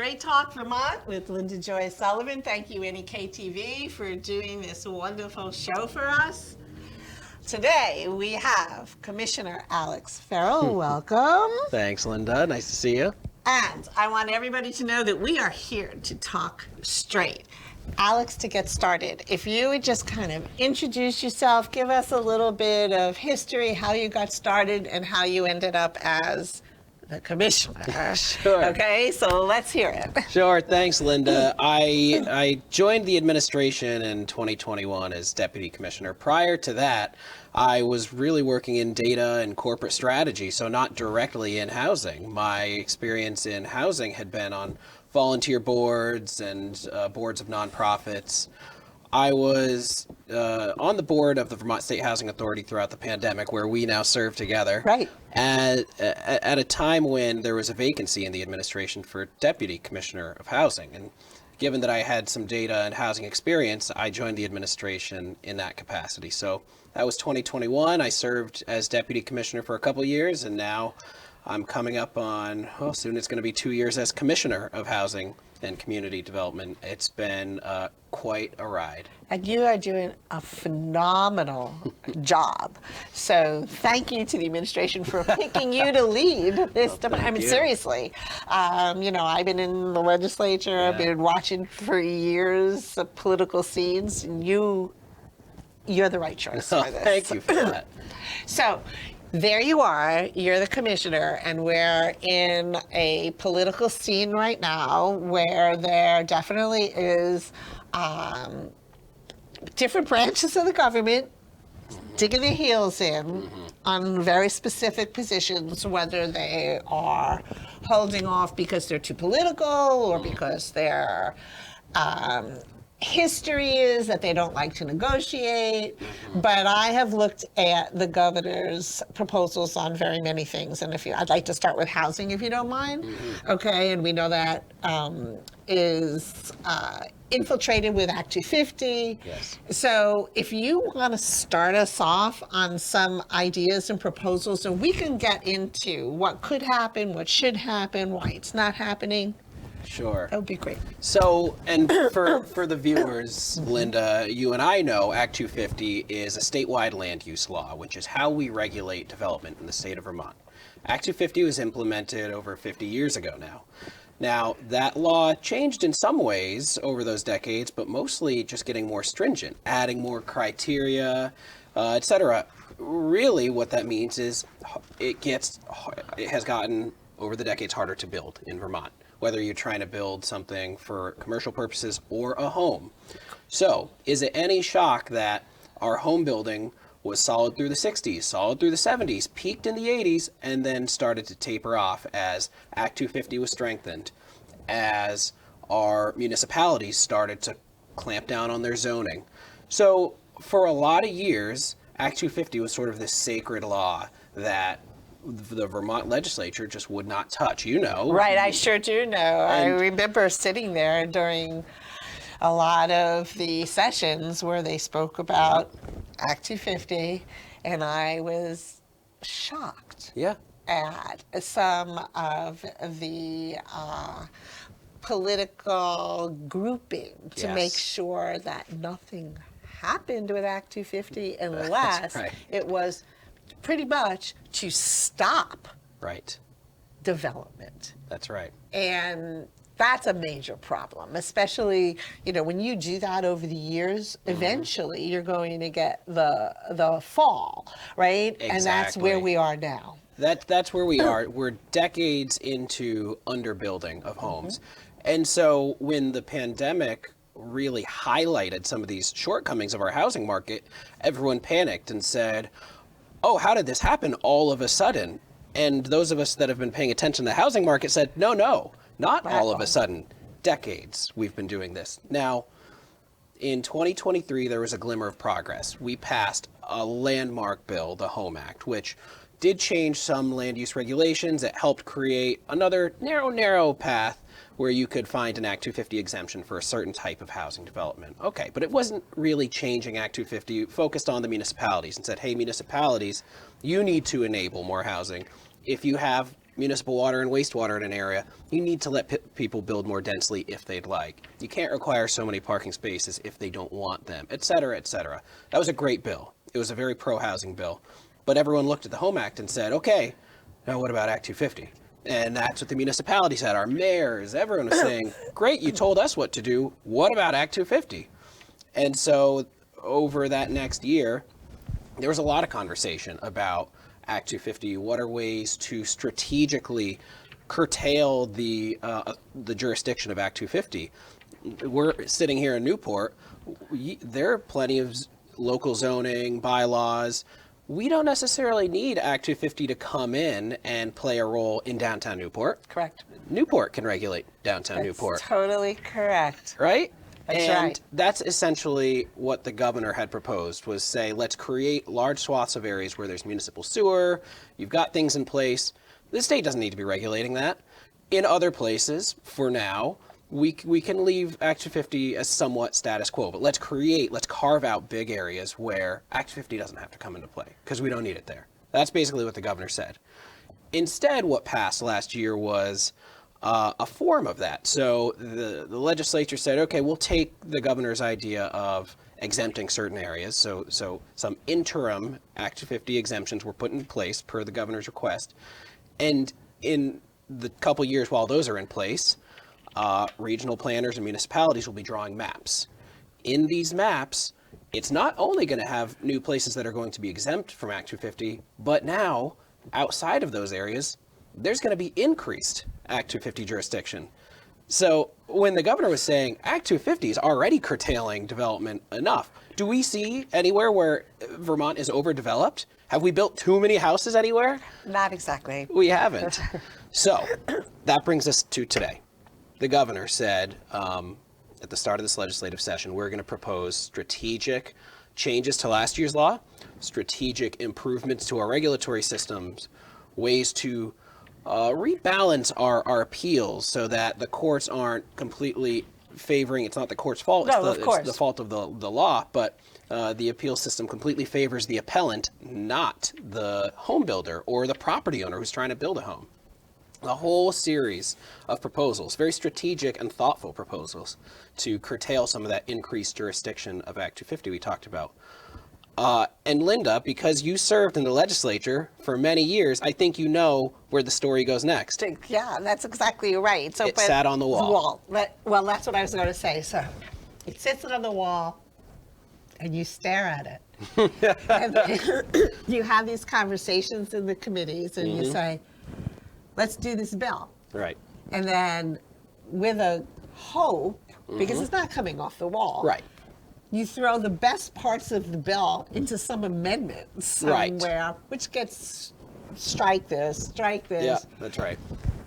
Straight Talk Vermont with Linda Joy Sullivan. Thank you, NEK-TV, for doing this wonderful show for us. Today we have Commissioner Alex Farrell. Welcome. Thanks, Linda. Nice to see you. And I want everybody to know that we are here to talk straight. Alex, to get started, if you would just kind of introduce yourself, give us a little bit of history, how you got started and how you ended up as the commissioner. Sure. Okay, so let's hear it. Sure. Thanks, Linda. I joined the administration in 2021 as deputy commissioner. Prior to that, I was really working in data and corporate strategy, so not directly in housing. My experience in housing had been on volunteer boards and boards of nonprofits. I was on the board of the Vermont State Housing Authority throughout the pandemic, where we now serve together. Right. At a time when there was a vacancy in the administration for Deputy Commissioner of Housing. And given that I had some data and housing experience, I joined the administration in that capacity. So that was 2021. I served as Deputy Commissioner for a couple of years, and now I'm coming up on, soon it's going to be 2 years as Commissioner of Housing and Community Development. It's been quite a ride. And you are doing a phenomenal job. So thank you to the administration for picking you to lead this department. I mean, seriously. I've been in the legislature. I've been watching for years the political scenes. And you're the right choice for this. Thank you for that. So there you are, you're the commissioner, and we're in a political scene right now where there definitely is different branches of the government digging their heels in on very specific positions, whether they are holding off because they're too political or because their history is that they don't like to negotiate. But I have looked at the governor's proposals on very many things, and I'd like to start with housing, if you don't mind. Okay, and we know that is infiltrated with Act 250. Yes. So if you want to start us off on some ideas and proposals, and we can get into what could happen, what should happen, why it's not happening. Sure. That would be great. So, and for the viewers, Linda, you and I know Act 250 is a statewide land use law, which is how we regulate development in the state of Vermont. Act 250 was implemented over 50 years ago now. Now, that law changed in some ways over those decades, but mostly just getting more stringent, adding more criteria, et cetera. Really, what that means is it has gotten, over the decades, harder to build in Vermont, whether you're trying to build something for commercial purposes or a home. So, is it any shock that our home building was solid through the 60s, solid through the 70s, peaked in the 80s, and then started to taper off as Act 250 was strengthened, as our municipalities started to clamp down on their zoning. So, for a lot of years, Act 250 was sort of this sacred law that the Vermont legislature just would not touch, Right, I sure do know. I remember sitting there during a lot of the sessions where they spoke about Act 250, and I was shocked at some of the political grouping to make sure that nothing happened with Act 250 unless it was pretty much to stop development. That's right. And that's a major problem, especially, when you do that over the years, eventually you're going to get the fall, right? Exactly. And that's where we are now. That's where we are. We're decades into underbuilding of homes. And so when the pandemic really highlighted some of these shortcomings of our housing market, everyone panicked and said, oh, how did this happen all of a sudden? And those of us that have been paying attention to the housing market said, no, not all of a sudden. Decades we've been doing this. Now, in 2023, there was a glimmer of progress. We passed a landmark bill, the Home Act, which did change some land use regulations. It helped create another narrow path where you could find an Act 250 exemption for a certain type of housing development. Okay, but it wasn't really changing Act 250. It focused on the municipalities and said, hey, municipalities, you need to enable more housing. If you have municipal water and wastewater in an area, you need to let people build more densely if they'd like. You can't require so many parking spaces if they don't want them, et cetera, et cetera. That was a great bill. It was a very pro-housing bill. But everyone looked at the Home Act and said, okay, now what about Act 250? And that's what the municipalities had. Our mayors, everyone was saying, great, you told us what to do. What about Act 250? And so over that next year, there was a lot of conversation about Act 250. What are ways to strategically curtail the jurisdiction of Act 250? We're sitting here in Newport. There are plenty of local zoning bylaws. We don't necessarily need Act 250 to come in and play a role in downtown Newport. Correct. Newport can regulate downtown Newport. Totally correct. Right? That's and right. that's essentially what the governor had proposed, was say, let's create large swaths of areas where there's municipal sewer, you've got things in place. The state doesn't need to be regulating that. In other places, for now, we can leave Act 250 as somewhat status quo, but let's carve out big areas where Act 250 doesn't have to come into play, because we don't need it there. That's basically what the governor said. Instead, what passed last year was a form of that. So the legislature said, okay, we'll take the governor's idea of exempting certain areas. So some interim Act 250 exemptions were put in place per the governor's request. And in the couple years while those are in place, regional planners and municipalities will be drawing maps. In these maps, it's not only going to have new places that are going to be exempt from Act 250, but now, outside of those areas, there's going to be increased Act 250 jurisdiction. So when the governor was saying Act 250 is already curtailing development enough, do we see anywhere where Vermont is overdeveloped? Have we built too many houses anywhere? Not exactly. We haven't. So that brings us to today. The governor said at the start of this legislative session, we're going to propose strategic changes to last year's law, strategic improvements to our regulatory systems, ways to rebalance our appeals so that the courts aren't completely favoring, it's not the court's fault, it's the fault of the law, but the appeal system completely favors the appellant, not the home builder or the property owner who's trying to build a home. A whole series of proposals, very strategic and thoughtful proposals to curtail some of that increased jurisdiction of Act 250 we talked about. And Linda, because you served in the legislature for many years, I think you know where the story goes next. Yeah, that's exactly right. So it sat on the wall. Well, that's what I was going to say. So it sits on the wall, and you stare at it. And you have these conversations in the committees, and you say, let's do this bill. Right. And then with a hope, because it's not coming off the wall. Right. You throw the best parts of the bill into some amendments somewhere, which gets strike this. Yeah, that's right.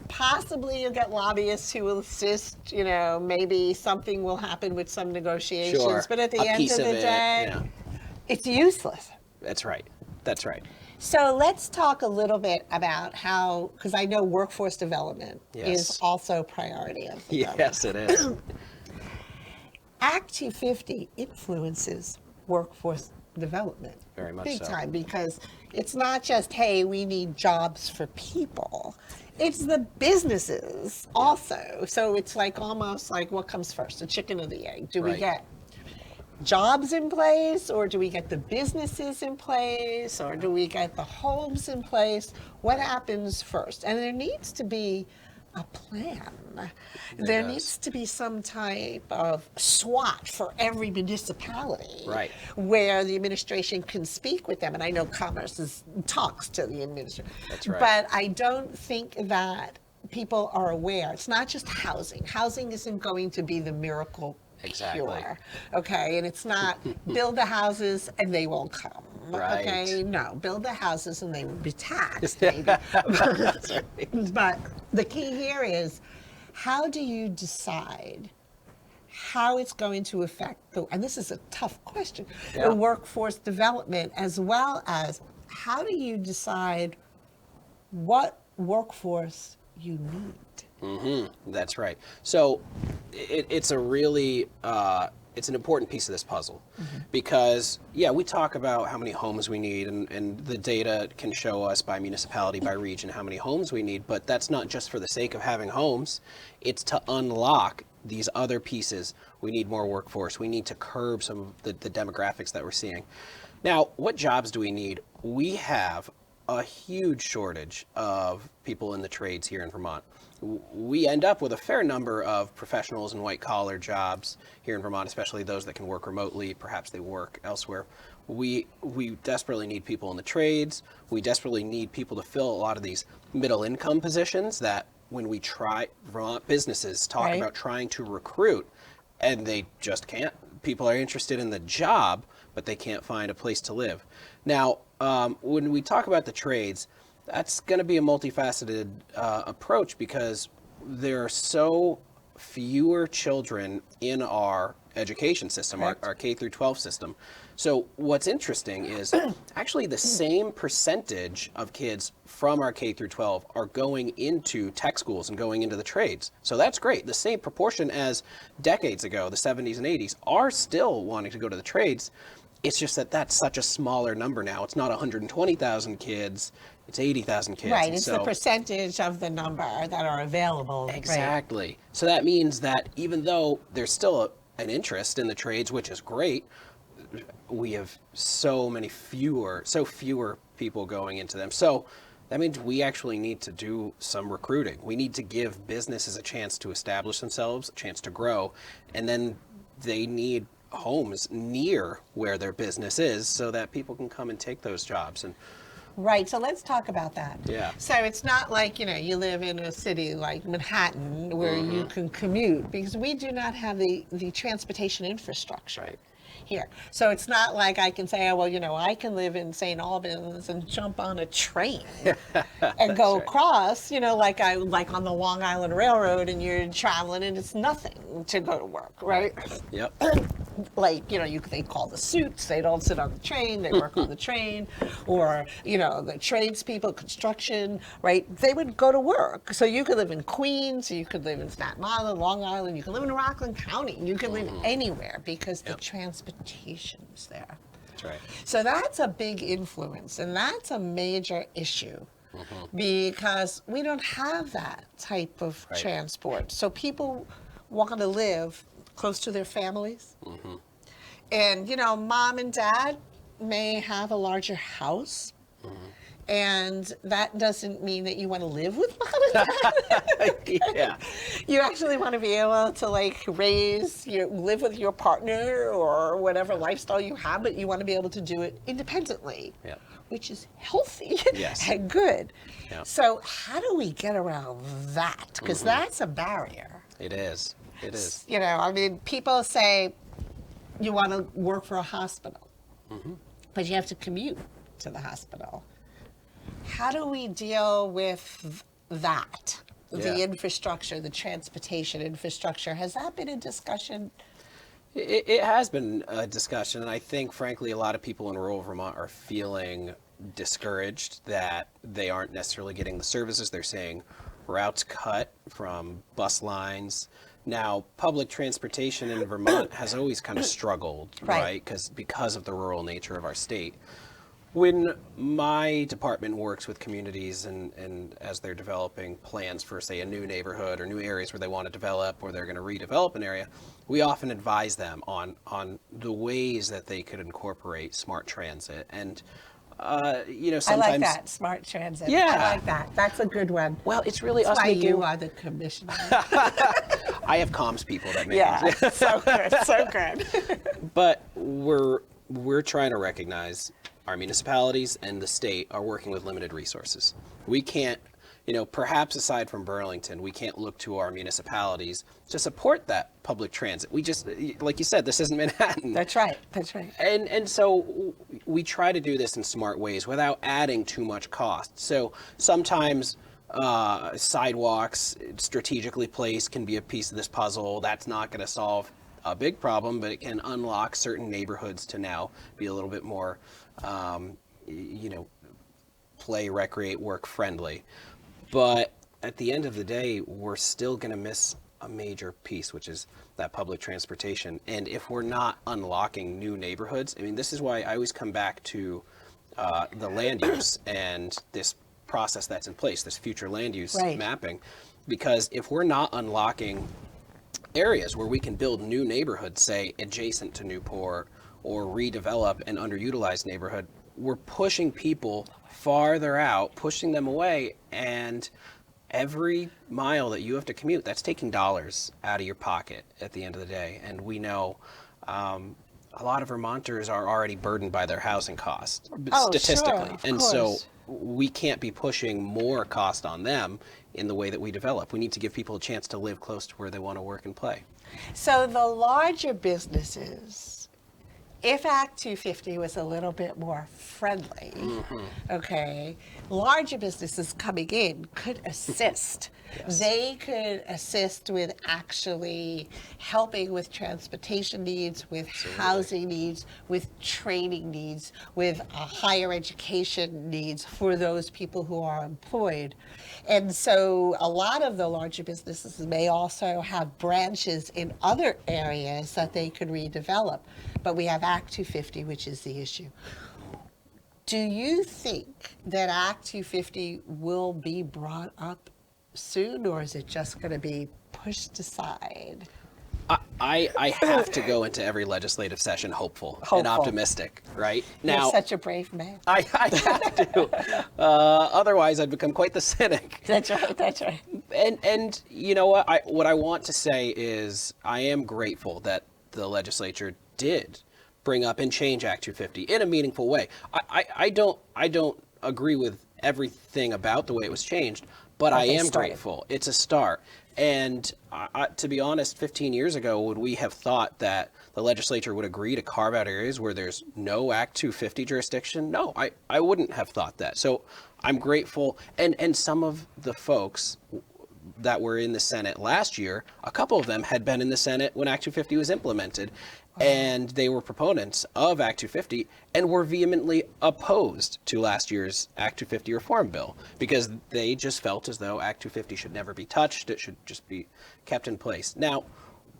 Possibly you'll get lobbyists who will assist, maybe something will happen with some negotiations. Sure. But at the end of the day, it's useless. That's right. So let's talk a little bit about how, because I know workforce development is also a priority of the government. Yes, it is. Act 250 influences workforce development. Very much big so. time, because it's not just, hey, we need jobs for people. It's the businesses also. So it's like almost like what comes first, the chicken or the egg? Do we get jobs in place, or do we get the businesses in place, or do we get the homes in place? What happens first? And there needs to be a plan. There needs to be some type of SWOT for every municipality, where the administration can speak with them. And I know Commerce talks to the administration. That's right. But I don't think that people are aware. It's not just housing. Housing isn't going to be the miracle cure. Okay, and it's not build the houses and they won't come. Right. Okay, no, build the houses and they will be taxed, maybe. But the key here is, how do you decide how it's going to affect and this is a tough question, the workforce development, as well as how do you decide what workforce you need? That's right. So it's a really it's an important piece of this puzzle because, yeah, we talk about how many homes we need, and the data can show us by municipality, by region, how many homes we need, but that's not just for the sake of having homes. It's to unlock these other pieces. We need more workforce. We need to curb some of the demographics that we're seeing. Now, what jobs do we need? We have a huge shortage of people in the trades here in Vermont. We end up with a fair number of professionals and white-collar jobs here in Vermont, especially those that can work remotely. Perhaps they work elsewhere. We desperately need people in the trades. We desperately need people to fill a lot of these middle-income positions that when we try, Vermont businesses talk about trying to recruit, and they just can't. People are interested in the job, but they can't find a place to live. Now, when we talk about the trades, that's going to be a multifaceted approach because there are so fewer children in our education system, our K through 12 system. So what's interesting is actually the same percentage of kids from our K through 12 are going into tech schools and going into the trades. So that's great. The same proportion as decades ago, the 70s and 80s, are still wanting to go to the trades. It's just that that's such a smaller number now. It's not 120,000 kids. It's 80,000 kids. Right, it's the percentage of the number that are available. Exactly. Right. So that means that even though there's still an interest in the trades, which is great, we have so fewer people going into them. So that means we actually need to do some recruiting. We need to give businesses a chance to establish themselves, a chance to grow, and then they need homes near where their business is so that people can come and take those jobs. And right, so let's talk about that. Yeah. So it's not like, you live in a city like Manhattan where you can commute, because we do not have the transportation infrastructure here. So it's not like I can say, oh, well, I can live in St. Albans and jump on a train and go across, like on the Long Island Railroad, and you're traveling and it's nothing to go to work, right? Yep. Like, they call the suits, they don't sit on the train, they work on the train, or, the tradespeople, construction, right? They would go to work. So you could live in Queens, you could live in Staten Island, Long Island, you could live in Rockland County, you could live anywhere because the transportation is there. That's right. So that's a big influence, and that's a major issue. Because we don't have that type of transport. So people want to live close to their families. And, mom and dad may have a larger house. And that doesn't mean that you want to live with mom and dad. Yeah. You actually want to be able to live with your partner or whatever lifestyle you have, but you want to be able to do it independently. Which is healthy and good. So how do we get around that? Because that's a barrier. It is. It is. People say you want to work for a hospital, but you have to commute to the hospital. How do we deal with that? The infrastructure, the transportation infrastructure. Has that been a discussion? It has been a discussion, and I think, frankly, a lot of people in rural Vermont are feeling discouraged that they aren't necessarily getting the services. They're saying routes cut from bus lines. Now, public transportation in Vermont has always kind of struggled, right? Because of the rural nature of our state. When my department works with communities and as they're developing plans for, say, a new neighborhood or new areas where they want to develop or they're going to redevelop an area, we often advise them on the ways that they could incorporate smart transit. And sometimes... I like that, smart transit. Yeah. I like that. That's a good one. Well, it's really That's us why making... you are the commissioner. I have comms people that make it. So good, so good. But we're trying to recognize our municipalities and the state are working with limited resources. We can't, perhaps aside from Burlington, we can't look to our municipalities to support that public transit. We just, like you said, this isn't Manhattan. That's right, that's right. And so we try to do this in smart ways without adding too much cost. So sometimes sidewalks strategically placed can be a piece of this puzzle. That's not going to solve a big problem, but it can unlock certain neighborhoods to now be a little bit more play, recreate, work friendly. But at the end of the day, we're still going to miss a major piece, which is that public transportation. And if we're not unlocking new neighborhoods, I mean, this is why I always come back to the land use and this process that's in place, this future land use mapping, because if we're not unlocking areas where we can build new neighborhoods, say adjacent to Newport, or redevelop an underutilized neighborhood, we're pushing people farther out, pushing them away, and every mile that you have to commute, that's taking dollars out of your pocket at the end of the day. And we know a lot of Vermonters are already burdened by their housing costs, statistically. Sure, and so we can't be pushing more cost on them in the way that we develop. We need to give people a chance to live close to where they want to work and play. So the larger businesses, if Act 250 was a little bit more friendly, okay, larger businesses coming in could assist. They could assist with actually helping with transportation needs, with housing needs, with training needs, with higher education needs for those people who are employed. And so a lot of the larger businesses may also have branches in other areas that they could redevelop. But we have Act 250, which is the issue. Do you think that Act 250 will be brought up soon, or is it just going to be pushed aside? I have to go into every legislative session hopeful and optimistic, right? Now, you're such a brave man. I have to. Otherwise, I'd become quite the cynic. That's right, that's right. And you know what I want to say is I am grateful that the legislature did bring up and change Act 250 in a meaningful way. I don't agree with everything about the way it was changed, but I am grateful. It's a start. And to be honest, 15 years ago, would we have thought that the legislature would agree to carve out areas where there's no Act 250 jurisdiction? No, I wouldn't have thought that. So I'm grateful. And some of the folks that were in the Senate last year, a couple of them had been in the Senate when Act 250 was implemented. And they were proponents of Act 250 and were vehemently opposed to last year's Act 250 reform bill because they just felt as though Act 250 should never be touched. It should just be kept in place. Now,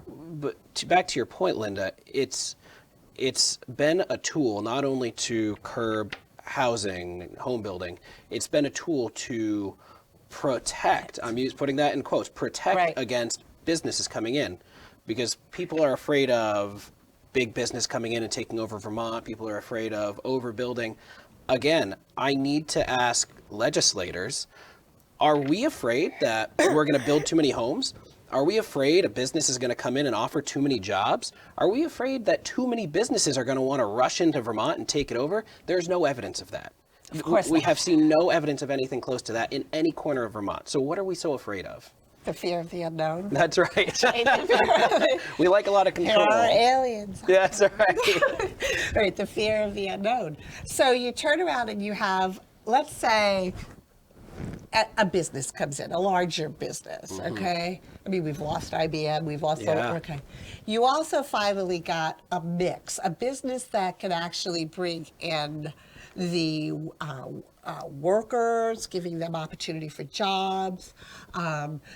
but back to your point, Linda, it's been a tool not only to curb housing and home building, it's been a tool to protect, I'm putting that in quotes, protect against businesses coming in, because people are afraid of big business coming in and taking over Vermont. People are afraid of overbuilding. Again, I need to ask legislators, are we afraid that we're going to build too many homes? Are we afraid a business is going to come in and offer too many jobs? Are we afraid that too many businesses are going to want to rush into Vermont and take it over? There's no evidence of that. Of course we not. have seen no evidence of anything close to that in any corner of Vermont. So what are we so afraid of? The fear of the unknown. That's right. We like a lot of control. There are aliens. Yeah, that's right. Right, the fear of the unknown. So you turn around and you have, let's say, a business comes in, a larger business, okay? I mean, we've lost IBM, we've lost, okay. You also finally got a mix, a business that can actually bring in the workers, giving them opportunity for jobs,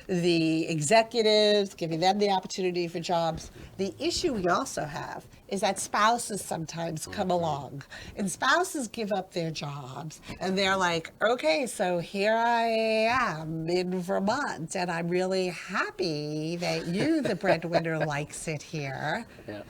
the executives, giving them the opportunity for jobs. The issue we also have is that spouses sometimes come along, and spouses give up their jobs, and they're like, okay, so here I am in Vermont, and I'm really happy that you, the breadwinner, likes it here. Yeah.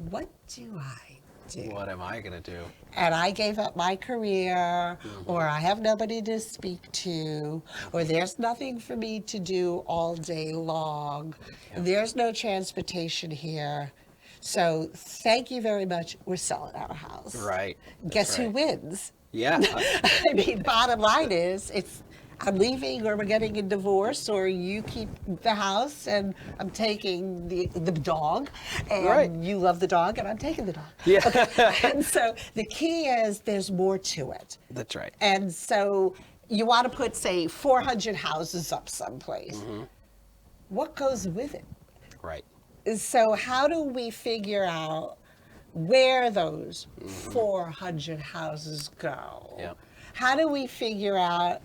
What do I do? What am I going to do? And I gave up my career, or I have nobody to speak to, or there's nothing for me to do all day long. There's no transportation here. So thank you very much. We're selling our house. Right. Guess who wins? Yeah. I mean, bottom line is, I'm leaving, or we're getting a divorce, or you keep the house and I'm taking the dog, and you love the dog and I'm taking the dog. Yeah. Okay. And so the key is there's more to it. That's right. And so you want to put, say, 400 houses up someplace. What goes with it? Right. So how do we figure out where those 400 houses go? Yeah. How do we figure out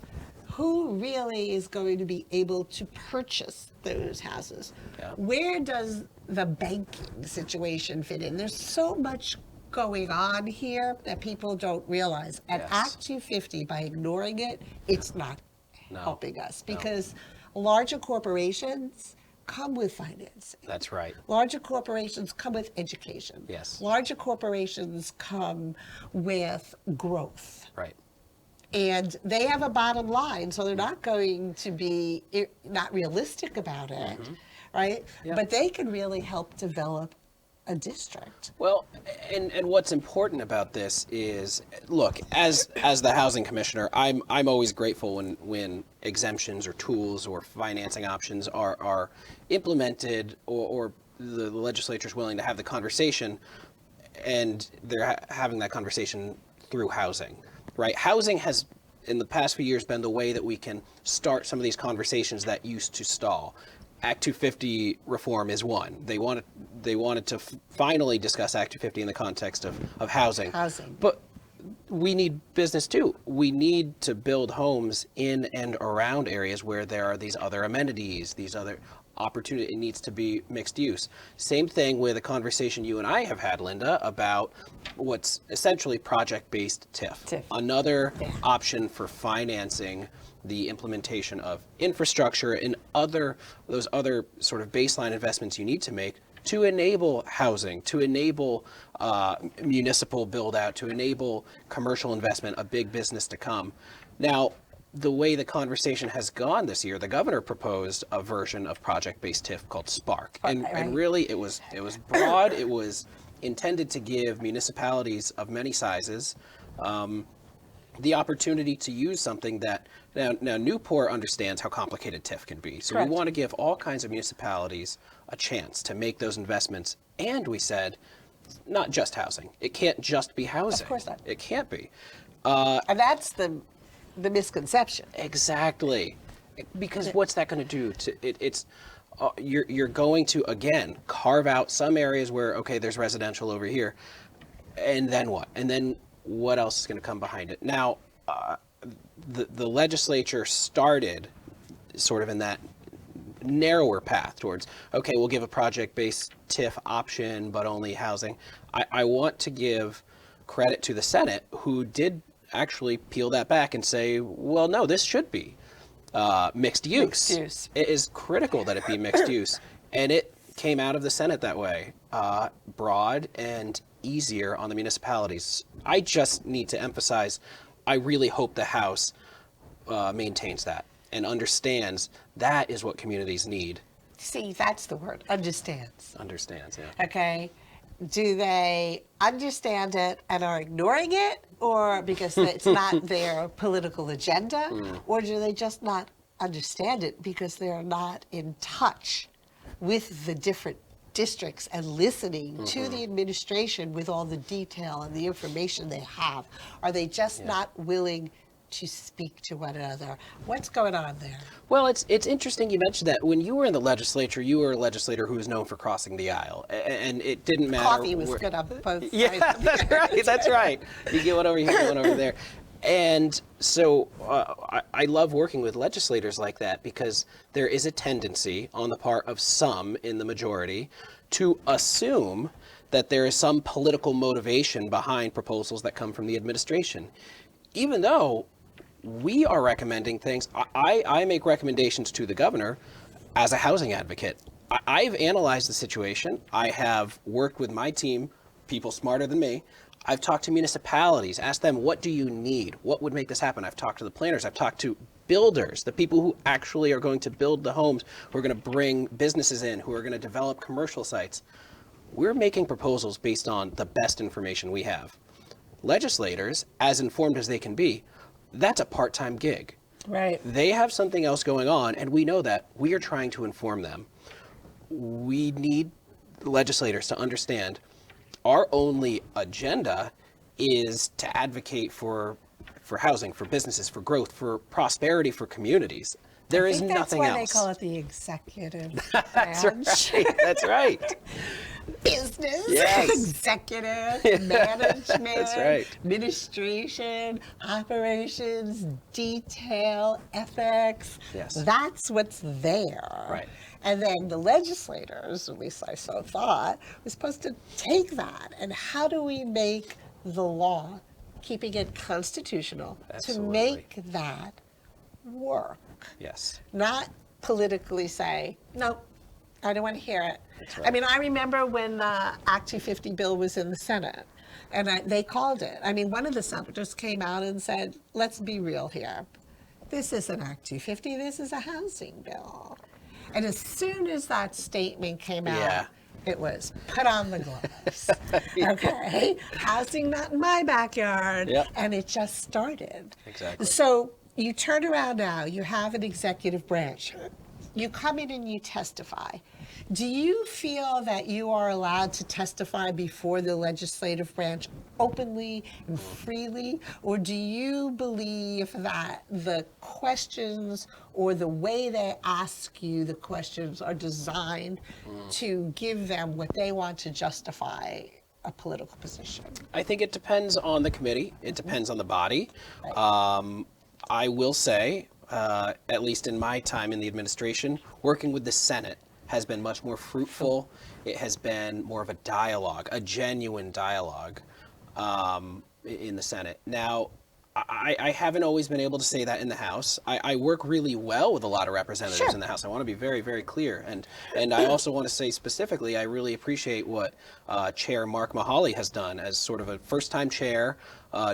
who really is going to be able to purchase those houses? Yeah. Where does the banking situation fit in? There's so much going on here that people don't realize. And Yes. Act 250, by ignoring it, it's not No. helping us, No. because larger corporations come with financing. That's right. Larger corporations come with education. Yes. Larger corporations come with growth. Right. And they have a bottom line, so they're not going to be not realistic about it, right? Yeah. But they can really help develop a district. Well, and what's important about this is, look, as the housing commissioner, I'm always grateful when exemptions or tools or financing options are implemented, or the legislature is willing to have the conversation, and they're having that conversation through housing, right? Housing has, in the past few years, been the way that we can start some of these conversations that used to stall. Act 250 reform is one. They wanted to finally discuss Act 250 in the context of housing. Housing. But we need business too. We need to build homes in and around areas where there are these other amenities, these other opportunity. It needs to be mixed use. Same thing with a conversation you and I have had, Linda, about what's essentially project-based TIF. Another option for financing the implementation of infrastructure and those other sort of baseline investments you need to make to enable housing, to enable municipal build out, to enable commercial investment, a big business to come. Now, the way the conversation has gone this year, the governor proposed a version of project-based TIF called Spark, and really it was broad. It was intended to give municipalities of many sizes the opportunity to use something that now Newport understands how complicated TIF can be. So Correct. We want to give all kinds of municipalities a chance to make those investments. And we said, not just housing. It can't just be housing. Of course not. It can't be. And that's the misconception. Exactly. Because what's that going to do? You're going to, again, carve out some areas where, okay, there's residential over here. And then what? And then what else is going to come behind it? Now, the legislature started sort of in that narrower path towards, okay, we'll give a project-based TIF option, but only housing. I want to give credit to the Senate, who did actually peel that back and say, well, no, this should be mixed use. Mixed use. It is critical that it be mixed use. And it came out of the Senate that way, broad and easier on the municipalities. I just need to emphasize, I really hope the House maintains that and understands that is what communities need. See, that's the word, understands. Understands, yeah. Okay. Do they understand it and are ignoring it, or because it's not their political agenda, or do they just not understand it because they're not in touch with the different districts and listening to the administration with all the detail and the information they have? Are they just not willing to speak to one another? What's going on there? Well, it's interesting you mentioned that. When you were in the legislature, you were a legislator who was known for crossing the aisle, and it didn't matter. Coffee was good on both sides. Yeah, that's right. That's right. You get one over here, get one over there. And so I love working with legislators like that, because there is a tendency on the part of some in the majority to assume that there is some political motivation behind proposals that come from the administration, even though we are recommending things. I make recommendations to the governor as a housing advocate. I've analyzed the situation. I have worked with my team, people smarter than me. I've talked to municipalities, asked them, what do you need? What would make this happen? I've talked to the planners. I've talked to builders, the people who actually are going to build the homes, who are going to bring businesses in, who are going to develop commercial sites. We're making proposals based on the best information we have. Legislators, as informed as they can be, that's a part-time gig. Right. They have something else going on, and we know that. We are trying to inform them. We need legislators to understand our only agenda is to advocate for housing, for businesses, for growth, for prosperity, for communities. There is nothing else. That's why they call it the executive That's branch. right. That's right. business, Yes. executive, management, That's right. administration, operations, detail, ethics. Yes. That's what's there. Right. And then the legislators, at least I so thought, were supposed to take that and how do we make the law, keeping it constitutional, Absolutely. to make that work. Yes. Not politically say, no, I don't want to hear it. That's right. I mean, I remember when the Act 250 bill was in the Senate, and they called it. I mean, one of the senators came out and said, let's be real here. This isn't Act 250, this is a housing bill. And as soon as that statement came out, Yeah. it was put on the gloves. Okay, housing not in my backyard. Yep. And it just started. Exactly. So you turn around now, you have an executive branch. You come in and you testify. Do you feel that you are allowed to testify before the legislative branch openly and freely? Or do you believe that the questions or the way they ask you the questions are designed to give them what they want to justify a political position? I think it depends on the committee. It depends on the body. Right. I will say, at least in my time in the administration, working with the Senate has been much more fruitful. It has been more of a dialogue, a genuine dialogue in the Senate. Now, I haven't always been able to say that in the House. I work really well with a lot of representatives Sure. in the House. I want to be very, very clear. And I also want to say specifically, I really appreciate what Chair Mark Mahaly has done as sort of a first-time chair,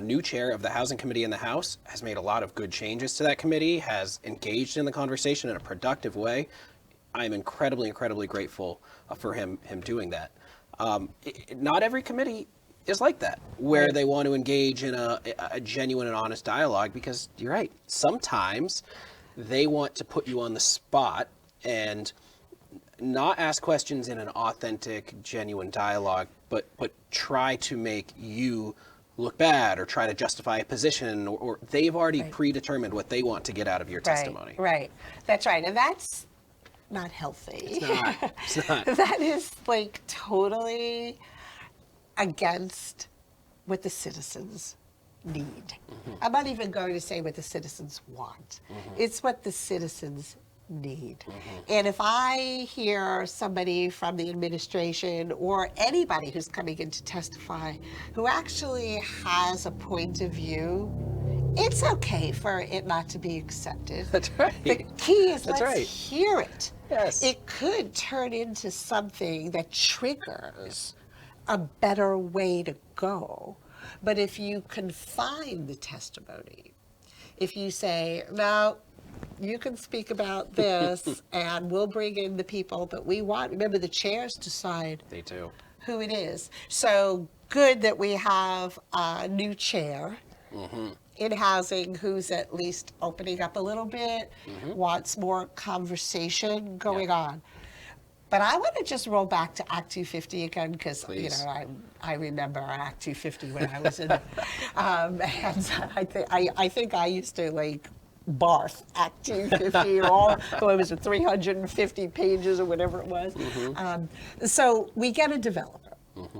new chair of the Housing Committee in the House, has made a lot of good changes to that committee, has engaged in the conversation in a productive way. I'm incredibly, incredibly grateful for him doing that. Not every committee is like that, where Right. they want to engage in a genuine and honest dialogue, because you're right, sometimes they want to put you on the spot and not ask questions in an authentic, genuine dialogue, but try to make you look bad or try to justify a position, or they've already Right. predetermined what they want to get out of your testimony. Right, that's right. And that's not healthy. It's not. It's not. That is like totally against what the citizens need. Mm-hmm. I'm not even going to say what the citizens want. It's what the citizens need. Mm-hmm. And if I hear somebody from the administration or anybody who's coming in to testify who actually has a point of view, it's okay for it not to be accepted. That's right. The key is That's let's right. hear it. Yes. It could turn into something that triggers a better way to go. But if you confine the testimony, if you say, no, you can speak about this and we'll bring in the people that we want. Remember, the chairs decide They do. who it is. So good that we have a new chair in housing who's at least opening up a little bit, wants more conversation going on. But I want to just roll back to Act 250 again, because you Please. know I remember Act 250 when I was in it, and I think I used to like barf Act 250 or all, what was it, 350 pages or whatever it was. So we get a developer.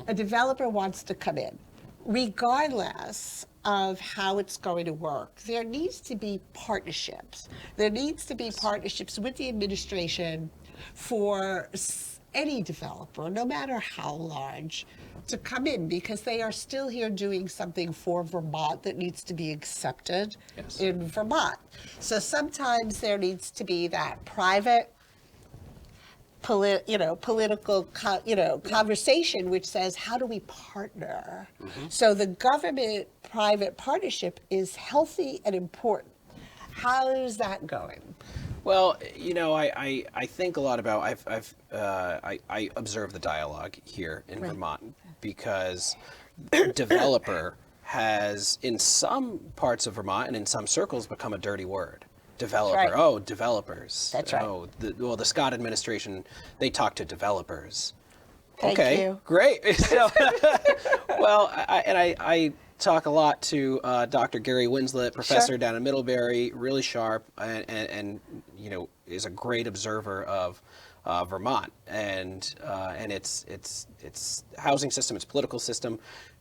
A developer wants to come in, regardless of how it's going to work. There needs to be partnerships. There needs to be partnerships with the administration for any developer, no matter how large, to come in, because they are still here doing something for Vermont that needs to be accepted Yes. in Vermont. So sometimes there needs to be that private political conversation which says, how do we partner? So the government-private partnership is healthy and important. How is that going? Well, you know, I think a lot about, I observe the dialogue here in Right. Vermont, because developer has, in some parts of Vermont and in some circles, become a dirty word. Developer, right. oh, developers. That's right. Oh, the Scott administration, they talk to developers. Thank Okay, you. great. So, well, I talk a lot to Dr. Gary Winslet, professor Sure. down in Middlebury, really sharp, and you know, is a great observer of Vermont, and its housing system, its political system,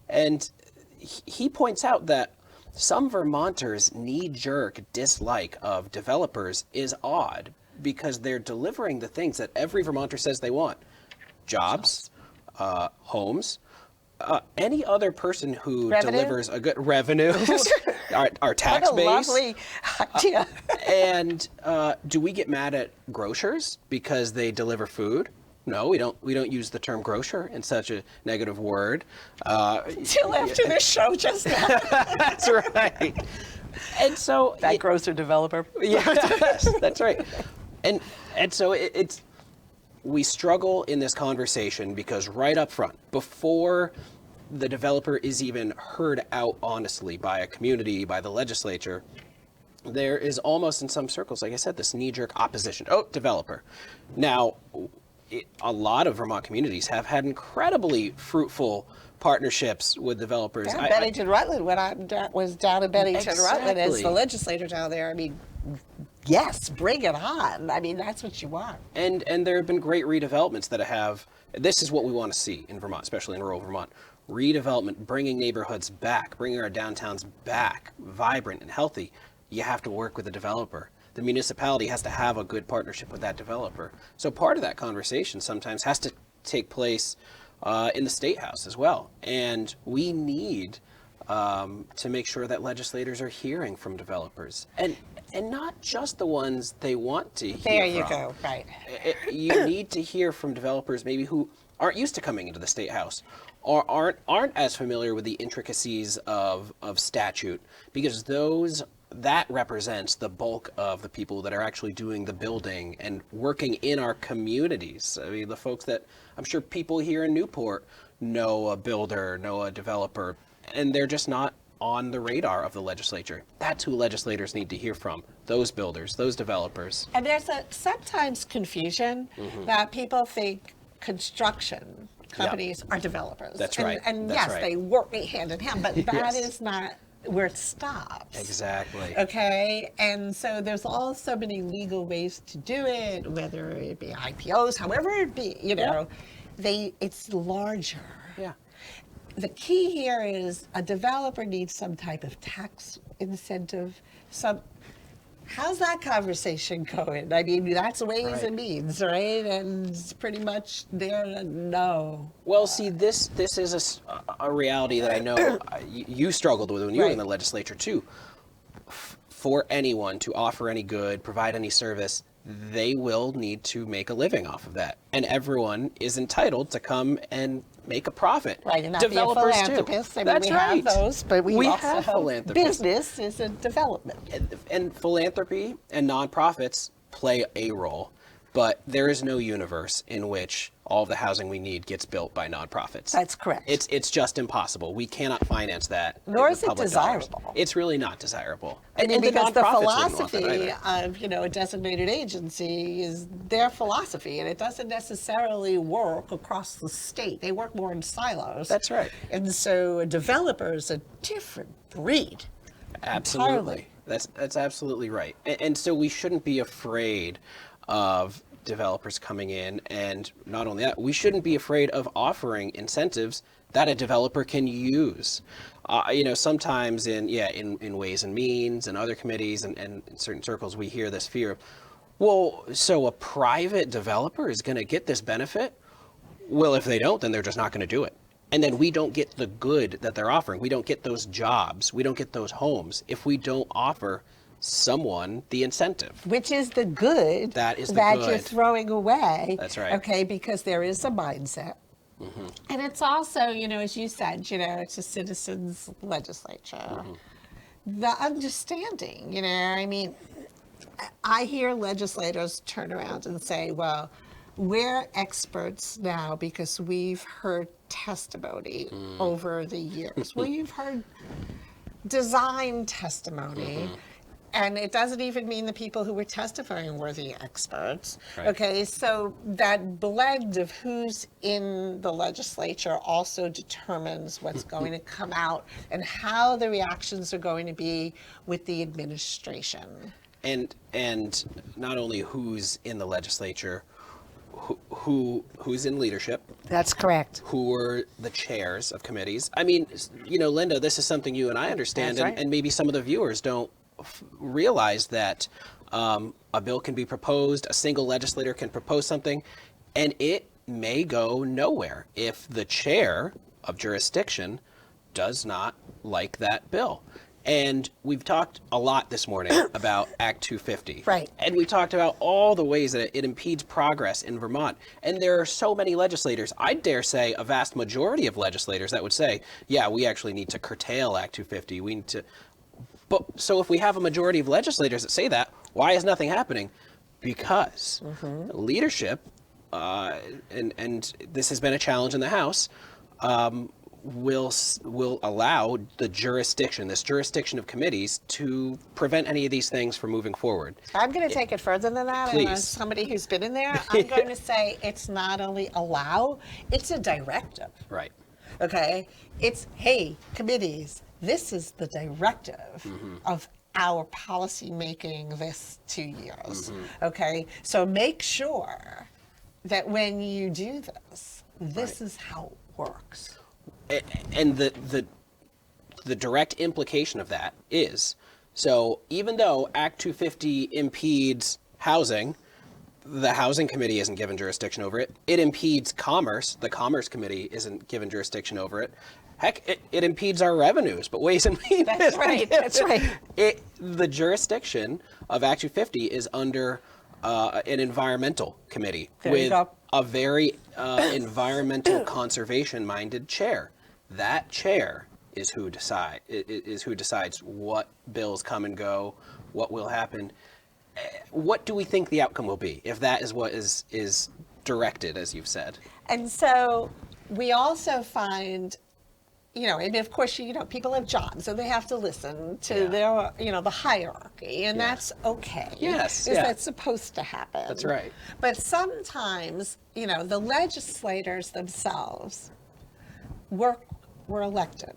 and he points out that some Vermonters' knee-jerk dislike of developers is odd because they're delivering the things that every Vermonter says they want: jobs, homes. Any other person who delivers a good revenue, our tax what a base. Lovely idea. And do we get mad at grocers because they deliver food? No, we don't. We don't use the term grocer in such a negative word. Till after the show just now. That's right. And so That grocer developer. yeah, that's right. And so it's we struggle in this conversation because right up front, before the developer is even heard out honestly by a community, by the legislature, there is almost in some circles, like I said, this knee-jerk opposition. Oh, developer. Now, a lot of Vermont communities have had incredibly fruitful partnerships with developers. Yeah, Bennington Rutland, when I was down in Bennington Rutland as Exactly. the legislator down there, I mean, yes, bring it on. I mean, that's what you want. And there have been great redevelopments that have, this is what we want to see in Vermont, especially in rural Vermont. Redevelopment, bringing neighborhoods back, bringing our downtowns back, vibrant and healthy. You have to work with the developer. The municipality has to have a good partnership with that developer. So part of that conversation sometimes has to take place in the State House as well. And we need to make sure that legislators are hearing from developers. And not just the ones they want to hear from. There you go, right. You need to hear from developers maybe who aren't used to coming into the State House or aren't as familiar with the intricacies of statute, because that represents the bulk of the people that are actually doing the building and working in our communities. I mean, the folks that I'm sure people here in Newport know a builder, know a developer, and they're just not on the radar of the legislature. That's who legislators need to hear from, those builders, those developers. And there's sometimes confusion that people think construction companies are developers. That's right. And That's yes, right. they work hand in hand, but that Yes. is not where it stops. Exactly. Okay, and so there's all so many legal ways to do it, whether it be IPOs, however it be, it's larger. Yeah. The key here is a developer needs some type of tax incentive. How's that conversation going? I mean, that's ways Right. and means, right? And it's pretty much there. No. Well, see, this is a reality that I know you struggled with when you were in the Right. legislature too. For anyone to offer any good, provide any service, they will need to make a living off of that, and everyone is entitled to come and make a profit. Right, and not Developers be a philanthropist. too. I mean, That's we right. have those, but we also have have philanthropists. business is a development. And philanthropy and nonprofits play a role, but there is no universe in which all of the housing we need gets built by nonprofits. That's correct. It's just impossible. We cannot finance that. Nor with is it public dollars. desirable. It's really not desirable. I mean, And because the nonprofits wouldn't want that philosophy either. of, a designated agency is their philosophy, and it doesn't necessarily work across the state. They work more in silos. That's right. And so a developer is a different breed. Absolutely. Entirely. That's absolutely right. And so we shouldn't be afraid of developers coming in, and not only that, we shouldn't be afraid of offering incentives that a developer can use. Sometimes in Ways and Means and other committees and in certain circles, we hear this fear of, well, so a private developer is going to get this benefit? Well, if they don't, then they're just not going to do it. And then we don't get the good that they're offering. We don't get those jobs. We don't get those homes if we don't offer someone the incentive. Which is the good That is the that good. you're throwing away. That's right. Okay, because there is a mindset. And it's also, as you said, it's a citizens' legislature. The understanding, I mean, I hear legislators turn around and say, well, we're experts now because we've heard testimony over the years. Well, you've heard design testimony. And it doesn't even mean the people who were testifying were the experts. Right. Okay, so that blend of who's in the legislature also determines what's going to come out and how the reactions are going to be with the administration. And not only who's in the legislature, who's in leadership, That's correct. who are the chairs of committees. I mean, Linda, this is something you and I understand, That's right. and maybe some of the viewers don't realize that a bill can be proposed, a single legislator can propose something, and it may go nowhere if the chair of jurisdiction does not like that bill. And we've talked a lot this morning about Act 250. Right. And we talked about all the ways that it impedes progress in Vermont. And there are so many legislators, I dare say a vast majority of legislators that would say, yeah, we actually need to curtail Act 250. We need to. But so if we have a majority of legislators that say that, why is nothing happening? Because leadership, and this has been a challenge in the House, will allow the jurisdiction of committees to prevent any of these things from moving forward. I'm going to take it further than that. Please. And as somebody who's been in there, I'm going to say it's not only allow, it's a directive. Right. Okay? It's, hey, committees, this is the directive of our policy making this 2 years. Okay? So make sure that when you do this, this is how it works. And the direct implication of that is, so even though Act 250 impedes housing, the Housing Committee isn't given jurisdiction over it. It impedes commerce. The Commerce Committee isn't given jurisdiction over it. Heck, it impedes our revenues, but Ways and Means. That's right. That's right. The jurisdiction of Act 250 is under an environmental committee There you with go. a very environmental conservation-minded chair. That chair is who decides what bills come and go, what will happen. What do we think the outcome will be if that is what is directed, as you've said? And so we also find, and of course, people have jobs, so they have to listen to their, the hierarchy, and that's okay. Yes, That's supposed to happen. That's right. But sometimes, the legislators themselves were elected,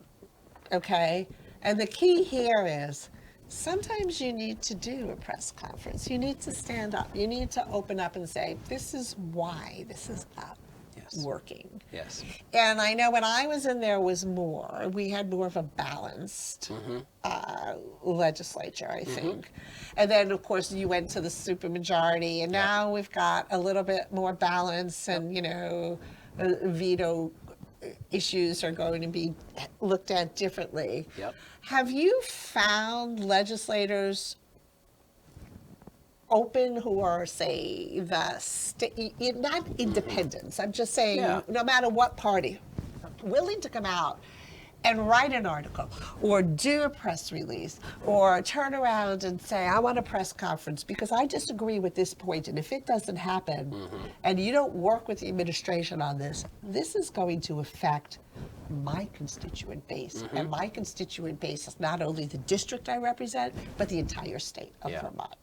okay? And the key here is sometimes you need to do a press conference. You need to stand up. You need to open up and say, this is why this is not working. Yes. And I know when I was in there we had more of a balanced legislature, I think. And then, of course, you went to the supermajority, and now we've got a little bit more balance, and, veto issues are going to be looked at differently. Yep. Have you found legislators open who are, say, not independents, I'm just saying, no matter what party, willing to come out and write an article or do a press release or turn around and say, I want a press conference because I disagree with this point, and if it doesn't happen and you don't work with the administration on this, this is going to affect my constituent base. And my constituent base is not only the district I represent, but the entire state of Vermont.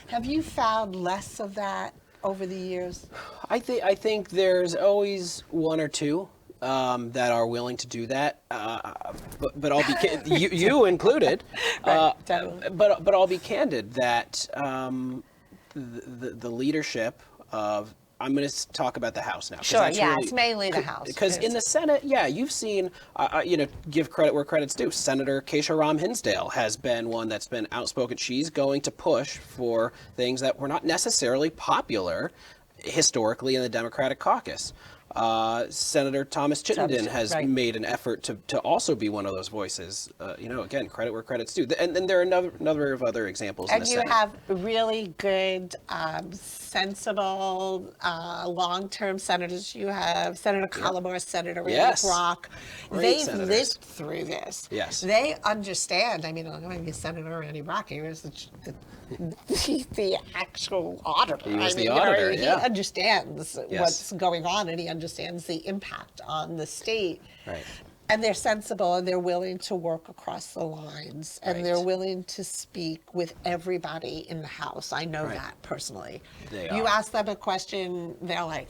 Have you found less of that over the years? I think there's always one or two that are willing to do that, but I'll be you included. Totally. But I'll be candid that the leadership of, I'm going to talk about the House now. Sure, it's mainly the House. Because in the Senate, you've seen, give credit where credit's due. Senator Keisha Ram Hinsdale has been one that's been outspoken. She's going to push for things that were not necessarily popular historically in the Democratic caucus. Senator Thomas Chittenden has made an effort to also be one of those voices. Again, credit where credit's due. And there are a number of other examples in the Senate. And you have really good, sensible, long-term senators. You have Senator Collimore, Senator Randy Brock. They've lived through this. Yes. They understand. I mean, I'm going to be Senator Randy Brock. He was the actual auditor. He was the auditor, He understands what's going on, and he understands the impact on the state. Right. And they're sensible, and they're willing to work across the lines, and they're willing to speak with everybody in the House. I know that personally. You ask them a question, they're like,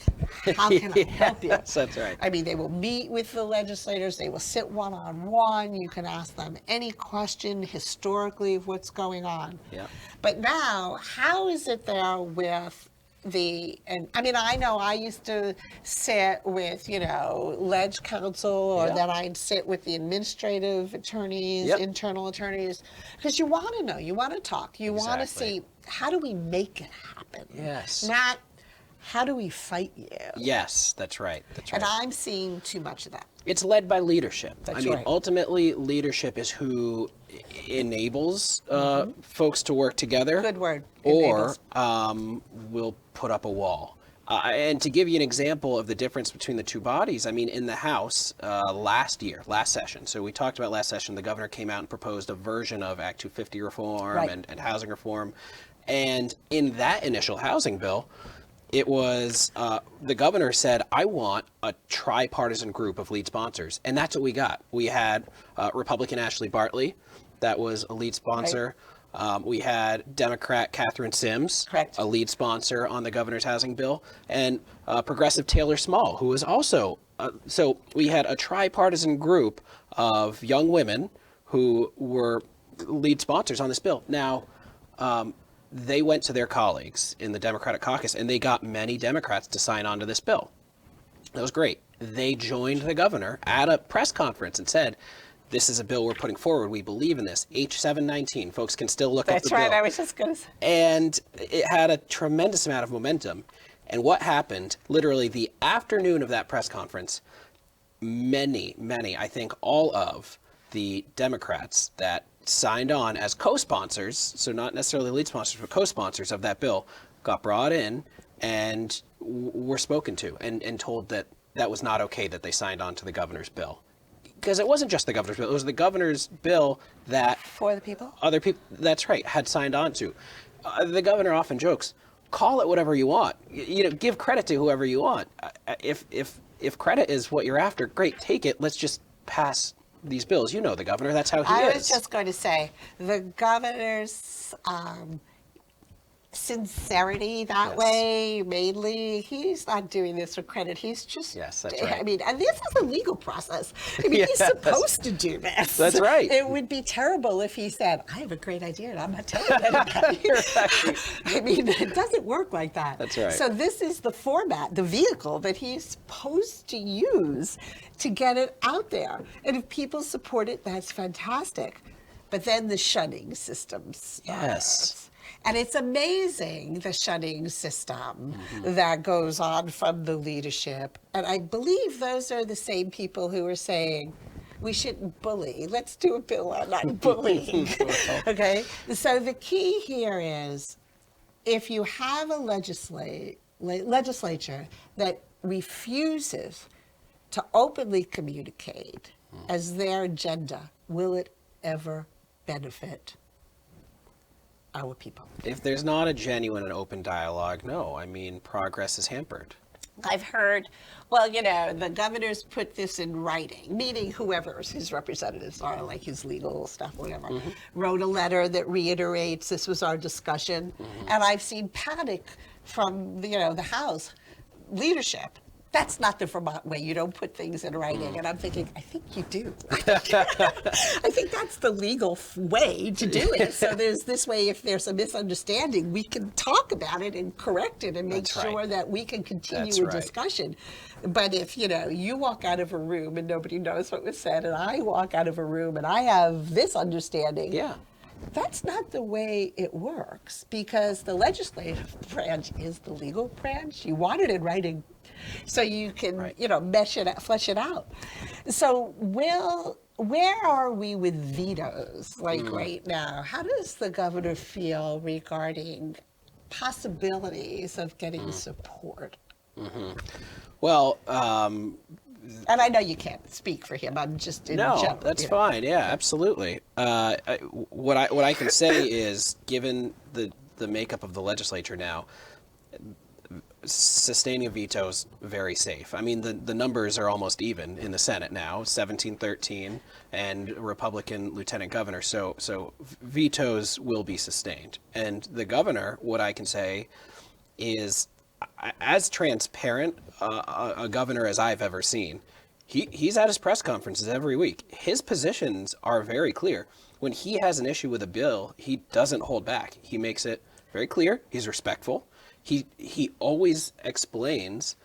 how can I help you? Yes, that's right. I mean, they will meet with the legislators. They will sit one-on-one. You can ask them any question historically of what's going on. Yeah. But now, how is it there with and I mean, I know I used to sit with, ledge counsel, or Yeah. then I'd sit with the administrative attorneys, Yep. internal attorneys, because you want to know, you want to talk, you want to Exactly. see, how do we make it happen? Yes. Not, how do we fight you? Yes, that's right. That's right. And I'm seeing too much of that. It's led by leadership. That's I mean, right. ultimately, leadership is who enables folks to work together. Good word. Or Enables. will put up a wall. And to give you an example of the difference between the two bodies, I mean, in the House last session, so we talked about last session, the governor came out and proposed a version of Act 250 reform Right. and housing reform. And in that initial housing bill, it was the governor said, I want a tripartisan group of lead sponsors. And that's what we got. We had Republican Ashley Bartley, that was a lead sponsor. We had Democrat Catherine Sims, Correct. a lead sponsor on the governor's housing bill, and progressive Taylor Small, who was also. So we had a tripartisan group of young women who were lead sponsors on this bill. Now, they went to their colleagues in the Democratic caucus, and they got many Democrats to sign on to this bill. That was great. They joined the governor at a press conference and said, this is a bill we're putting forward. We believe in this. H719. Folks can still look up That's the right. bill. I was just going to say. And it had a tremendous amount of momentum. And what happened, literally the afternoon of that press conference, many, I think all of the Democrats that signed on as co-sponsors, so not necessarily lead sponsors, but co-sponsors of that bill, got brought in and were spoken to and told that that was not okay that they signed on to the governor's bill. Because it wasn't just the governor's bill, it was the governor's bill that For the people? other people, that's right, had signed on to. The governor often jokes, call it whatever you want. Give credit to whoever you want. If credit is what you're after, great, take it. Let's just pass these bills. You know the governor, that's how he is. I was just going to say, the governor's sincerity that Yes. way, mainly, he's not doing this for credit. He's just, Yes, that's right. I mean, and this is a legal process. I mean, he's Yes. supposed to do this. That's right. It would be terrible if he said, I have a great idea and I'm not telling anybody. Right. I mean, it doesn't work like that. That's right. So this is the format, the vehicle that he's supposed to use to get it out there. And if people support it, that's fantastic. But then the shunning system starts. Yes. And it's amazing, the shunning system that goes on from the leadership. And I believe those are the same people who are saying, we shouldn't bully. Let's do a bill on not bullying. Okay? So the key here is, if you have a legislature that refuses to openly communicate as their agenda, will it ever benefit our people? If there's not a genuine and open dialogue, no. I mean, progress is hampered. I've heard, well, the governor's put this in writing, meaning whoever his representatives are, like his legal stuff, whatever, wrote a letter that reiterates this was our discussion. And I've seen panic from, the House leadership. That's not the Vermont way. You don't put things in writing. And I'm thinking, I think you do. I think that's the legal way to do it. So there's this way, if there's a misunderstanding, we can talk about it and correct it and make That's right. sure that we can continue That's a right. discussion. But if, you walk out of a room and nobody knows what was said, and I walk out of a room and I have this understanding, Yeah. that's not the way it works, because the legislative branch is the legal branch. You want it in writing so you can, Right. flesh it out. So where are we with vetoes, right now? How does the governor feel regarding possibilities of getting support? Well, And I know you can't speak for him. I'm just in no, general. that's fine. Yeah, absolutely. What I can say is, given the makeup of the legislature now, sustaining a veto is very safe. I mean, the numbers are almost even in the Senate now, 17-13, and Republican lieutenant governor. So vetoes will be sustained. And the governor, what I can say is, as transparent a governor as I've ever seen. He's at his press conferences every week. His positions are very clear. When he has an issue with a bill, he doesn't hold back. He makes it very clear. He's respectful. he always explains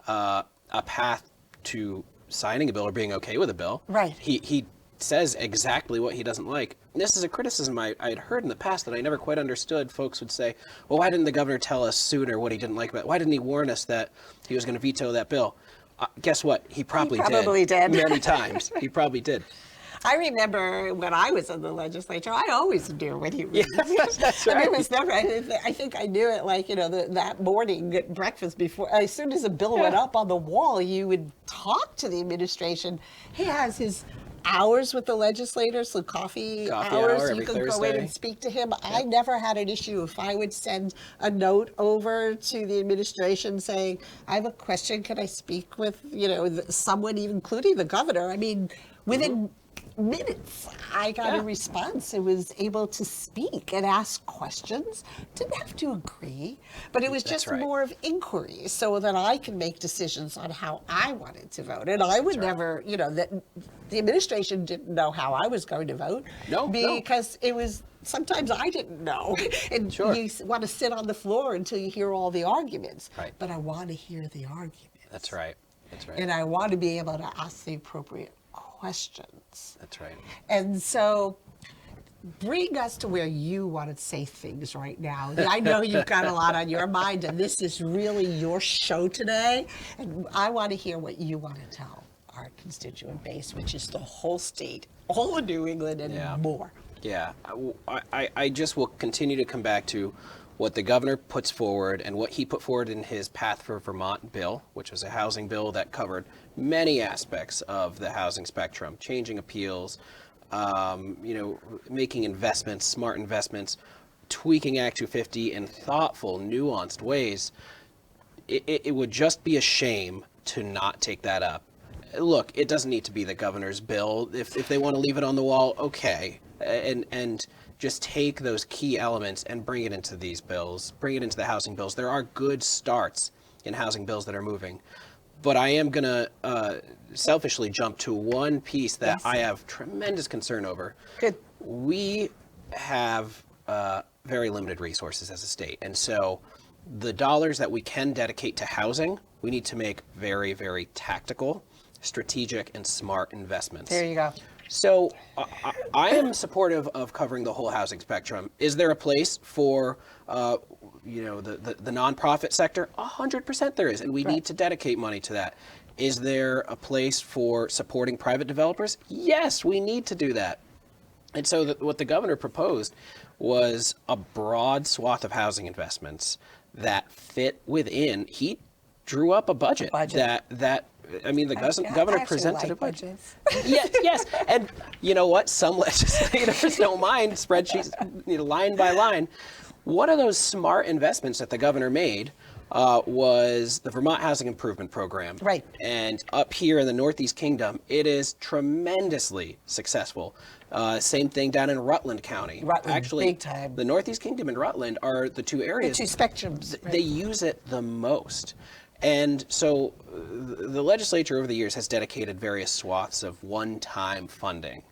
a path to signing a bill or being okay with a bill. Right. He says exactly what he doesn't like. And this is a criticism I had heard in the past that I never quite understood. Folks would say, well, why didn't the governor tell us sooner what he didn't like about it? Why didn't he warn us that he was going to veto that bill? Guess what? He probably did. Many times. He probably did. I remember when I was in the legislature, I always knew what he was. Yeah, that's right. I mean, it was never, I think I knew it like, that morning at breakfast before, as soon as a bill went up on the wall, you would talk to the administration. He has his hours with the legislators, so coffee hours, hour you every can go in Thursday. and speak to him. I never had an issue if I would send a note over to the administration saying, I have a question, can I speak with, someone, even including the governor? I mean, within minutes, I got a response. I was able to speak and ask questions. Didn't have to agree, but it was just more of inquiry so that I can make decisions on how I wanted to vote. And I would never, that the administration didn't know how I was going to vote. Because it was, sometimes I didn't know. And you want to sit on the floor until you hear all the arguments. Right. But I want to hear the arguments. That's right. That's right. And I want to be able to ask the appropriate questions. That's right. And so bring us to where you want to say things right now. I know you've got a lot on your mind, and this is really your show today. And I want to hear what you want to tell our constituent base, which is the whole state, all of New England and more. Yeah, I just will continue to come back to what the governor puts forward and what he put forward in his Path for Vermont bill, which was a housing bill that covered many aspects of the housing spectrum, changing appeals, making investments, smart investments, tweaking Act 250 in thoughtful, nuanced ways. It would just be a shame to not take that up. Look, it doesn't need to be the governor's bill. If they want to leave it on the wall, okay. And just take those key elements and bring it into these bills, bring it into the housing bills. There are good starts in housing bills that are moving. But I am going to selfishly jump to one piece that I have tremendous concern over. Good. We have very limited resources as a state. And so the dollars that we can dedicate to housing, we need to make very, very tactical, strategic, and smart investments. There you go. So I am supportive of covering the whole housing spectrum. Is there a place for the nonprofit sector? 100% there is, and we need to dedicate money to that. Is there a place for supporting private developers? Yes, we need to do that. And so what the governor proposed was a broad swath of housing investments that fit within. He drew up a budget. that I mean, the governor presented a budget. Yes. And you know what? Some legislators don't mind spreadsheets, line by line. One of those smart investments that the governor made was the Vermont Housing Improvement Program. Right. And up here in the Northeast Kingdom, it is tremendously successful. Same thing down in Rutland County. Actually, big time. The Northeast Kingdom and Rutland are the two areas. The two spectrums. They use it the most. And so the legislature over the years has dedicated various swaths of one-time funding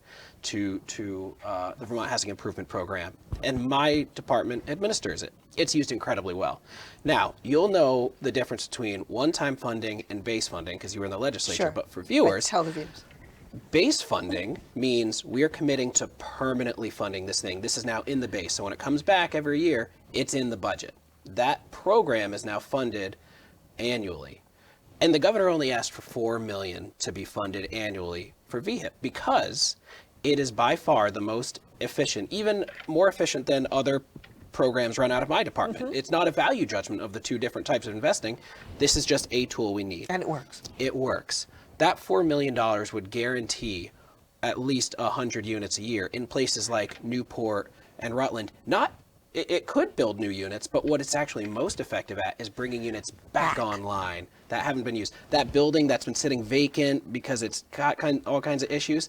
to the Vermont Housing Improvement Program. And my department administers it. It's used incredibly well. Now, you'll know the difference between one-time funding and base funding because you were in the legislature. Sure. But for viewers, tell the viewers. Base funding means we are committing to permanently funding this thing. This is now in the base. So when it comes back every year, it's in the budget. That program is now funded annually. And the governor only asked for $4 million to be funded annually for VHIP because it is by far the most efficient, even more efficient than other programs run out of my department. Mm-hmm. It's not a value judgment of the two different types of investing. This is just a tool we need. And it works. It works. That $4 million would guarantee at least 100 units a year in places like Newport and Rutland. It could build new units, but what it's actually most effective at is bringing units back online that haven't been used. That building that's been sitting vacant because it's got all kinds of issues,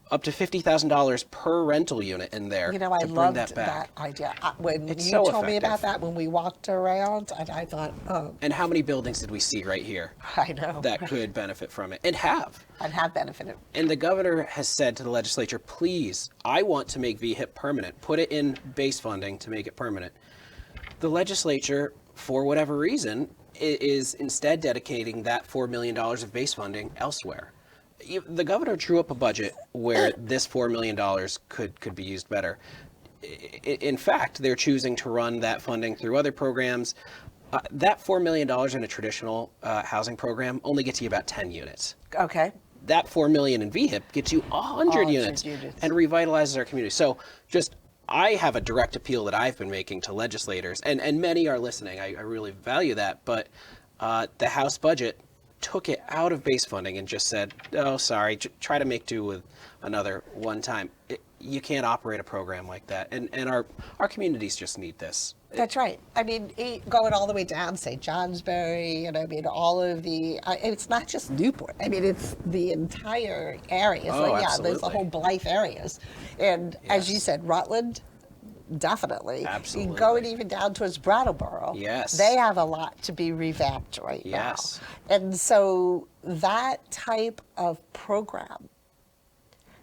up to $50,000 per rental unit in there. I loved that idea. When it's you so told me effective. about that, when we walked around, and I thought, oh. And how many buildings did we see right here? I know. That could benefit from it, and have. And have benefited. And the governor has said to the legislature, please, I want to make VHIP permanent. Put it in base funding to make it permanent. The legislature for whatever reason, is instead dedicating that $4 million of base funding elsewhere. The governor drew up a budget where this $4 million could be used better. In fact, they're choosing to run that funding through other programs. That $4 million in a traditional housing program only gets you about 10 units. Okay. That $4 million in VHIP gets you 100 units and revitalizes our community. So I have a direct appeal that I've been making to legislators, and many are listening. I really value that. But the House budget took it out of base funding and just said, oh, sorry, try to make do with another one time. You can't operate a program like that. And our communities just need this. That's right. I mean, going all the way down, say, Johnsbury, and I mean, all of the, it's not just Newport. I mean, it's the entire area. Oh, yeah, absolutely. there's the whole Blythe areas. And as you said, Rutland, definitely. Absolutely. Going even down towards Brattleboro. Yes. They have a lot to be revamped right Yes. now. And so that type of program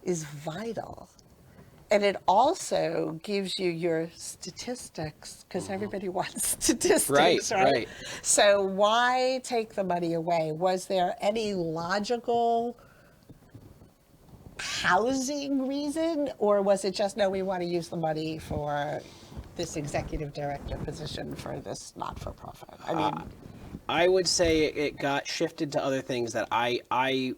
is vital. And it also gives you your statistics, because everybody wants statistics, right? So why take the money away? Was there any logical housing reason, or was it just, no, we want to use the money for this executive director position for this not-for-profit? I mean, I would say it got shifted to other things that I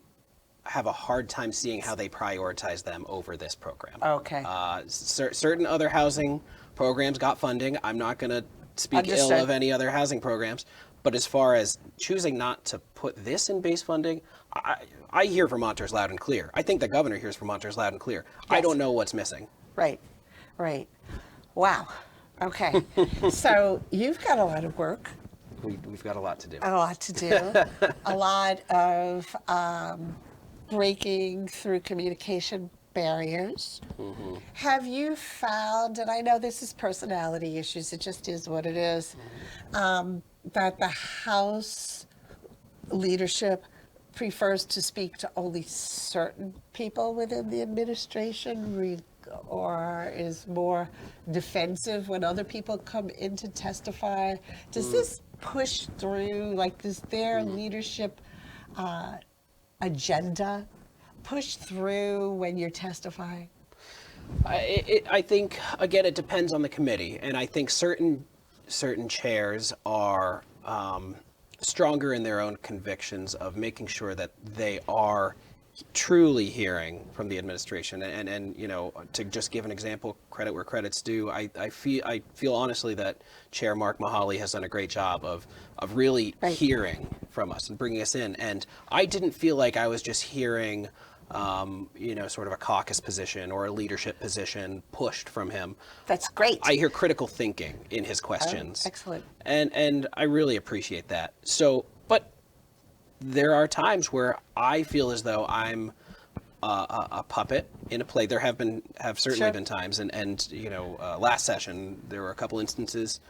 have a hard time seeing how they prioritize them over this program. Okay. Certain other housing programs got funding. I'm not going to speak ill of any other housing programs. But as far as choosing not to put this in base funding, I hear Vermonters loud and clear. I think the governor hears Vermonters loud and clear. Yes. I don't know what's missing. Right. Wow. Okay. So you've got a lot of work. We've got a lot to do. A lot to do. A lot of breaking through communication barriers. Mm-hmm. Have you found, and I know this is personality issues, it just is what it is, that the House leadership prefers to speak to only certain people within the administration, or is more defensive when other people come in to testify? Does this push through, like, does their leadership agenda push through when you're testifying? I think, again, it depends on the committee, and I think certain chairs are stronger in their own convictions of making sure that they are truly hearing from the administration. And you know, to just give an example, credit where credit's due, I feel honestly that Chair Mark Mahaly has done a great job of really hearing from us and bringing us in. And I didn't feel like I was just hearing sort of a caucus position or a leadership position pushed from him. That's great. I hear critical thinking in his questions. Oh, excellent. And I really appreciate that. So, but there are times where I feel as though I'm a puppet in a play. There have certainly been times, and last session there were a couple instances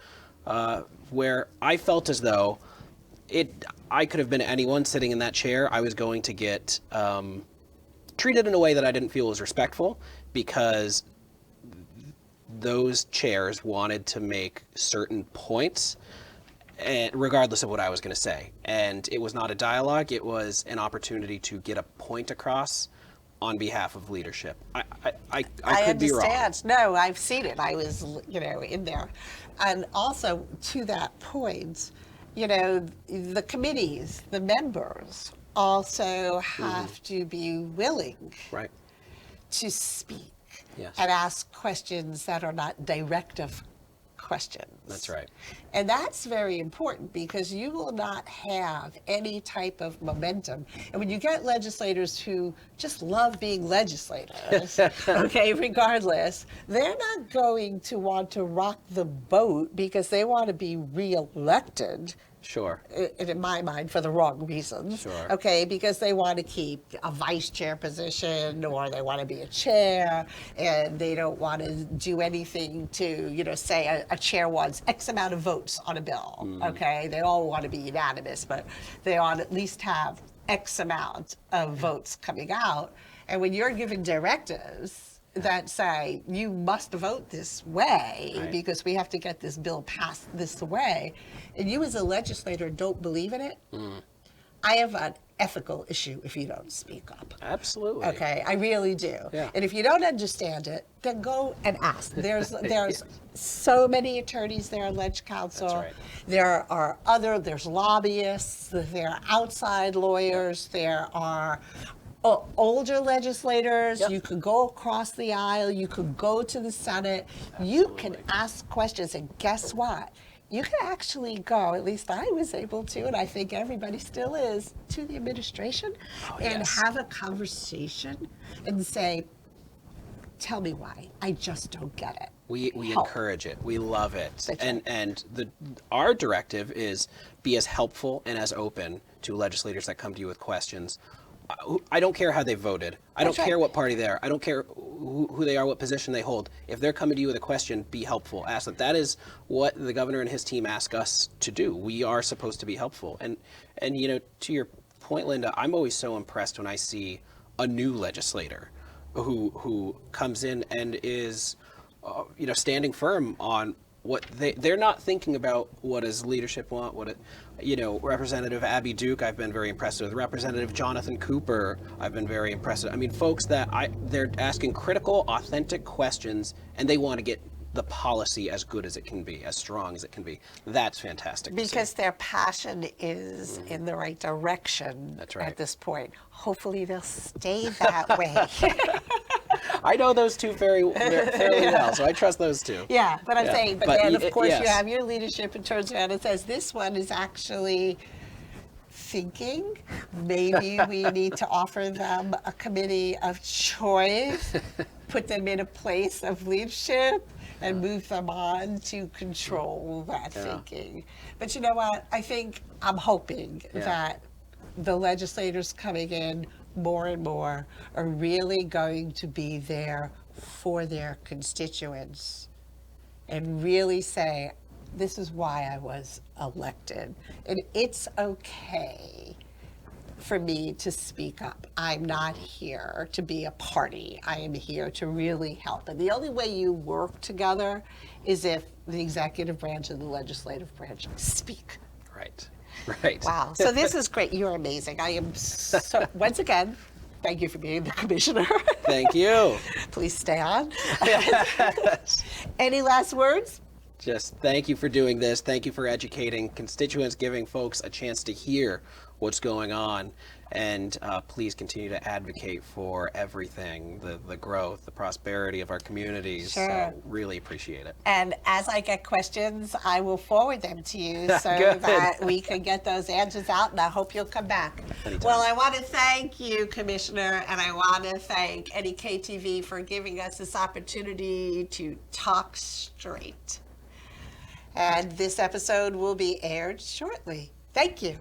where I felt as though I could have been anyone sitting in that chair. I was going to get treated in a way that I didn't feel was respectful, because those chairs wanted to make certain points, and regardless of what I was going to say. And it was not a dialogue, it was an opportunity to get a point across on behalf of leadership. I could be wrong. I understand. No, I've seen it. I was, in there. And also, to that point, the committees, the members also have to be willing to speak and ask questions that are not directive questions. That's right. And that's very important, because you will not have any type of momentum. And when you get legislators who just love being legislators, regardless, they're not going to want to rock the boat because they want to be reelected. Sure. In my mind, for the wrong reasons. Sure. Because they want to keep a vice chair position, or they want to be a chair, and they don't want to do anything to, say a chair wants X amount of votes on a bill. They all want to be unanimous, but they ought to at least have X amount of votes coming out. And when you're giving directives, that say, you must vote this way Right. because we have to get this bill passed this way, and you as a legislator don't believe in it, I have an ethical issue if you don't speak up. Absolutely. Okay, I really do. Yeah. And if you don't understand it, then go and ask. There's so many attorneys there on Ledge Council. That's right. There's lobbyists, there are outside lawyers, there are older legislators. Yep. You could go across the aisle, you could go to the Senate, you can ask questions, and guess what? You can actually go, at least I was able to, and I think everybody still is, to the administration and yes. have a conversation and say, tell me why. I just don't get it. We Help. encourage it. We love it. That's And our directive is be as helpful and as open to legislators that come to you with questions. I don't care how they voted. I don't That's right. care what party they are. I don't care who they are, what position they hold. If they're coming to you with a question, be helpful. Ask them. That is what the governor and his team ask us to do. We are supposed to be helpful. And you know, to your point, Linda, I'm always so impressed when I see a new legislator who comes in and is standing firm on what they're not thinking about what does leadership want, Representative Abby Duke, I've been very impressed with. Representative Jonathan Cooper, I've been very impressed with. I mean, folks that they're asking critical, authentic questions, and they want to get the policy as good as it can be, as strong as it can be. That's fantastic. Because their passion is in the right direction. That's right. At this point. Hopefully they'll stay that way. I know those two fairly well, so I trust those two. Yeah, but I'm saying, but then of course yes. you have your leadership and turns around and says, this one is actually thinking. Maybe we need to offer them a committee of choice, put them in a place of leadership, and move them on to control that thinking. But you know what? I'm hoping that the legislators coming in more and more are really going to be there for their constituents and really say, this is why I was elected. And it's okay for me to speak up. I'm not here to be a party. I am here to really help. And the only way you work together is if the executive branch and the legislative branch speak. Right. Right. Wow. So this is great. You're amazing. I am so, once again, thank you for being the commissioner. Thank you. Please stay on. Any last words? Just thank you for doing this. Thank you for educating constituents, giving folks a chance to hear what's going on. And please continue to advocate for everything, the growth, the prosperity of our communities. Sure. So really appreciate it. And as I get questions, I will forward them to you so Good. that we can get those answers out, and I hope you'll come back. Anytime. Well, I want to thank you, Commissioner, and I want to thank NEK-TV for giving us this opportunity to talk straight. And this episode will be aired shortly. Thank you.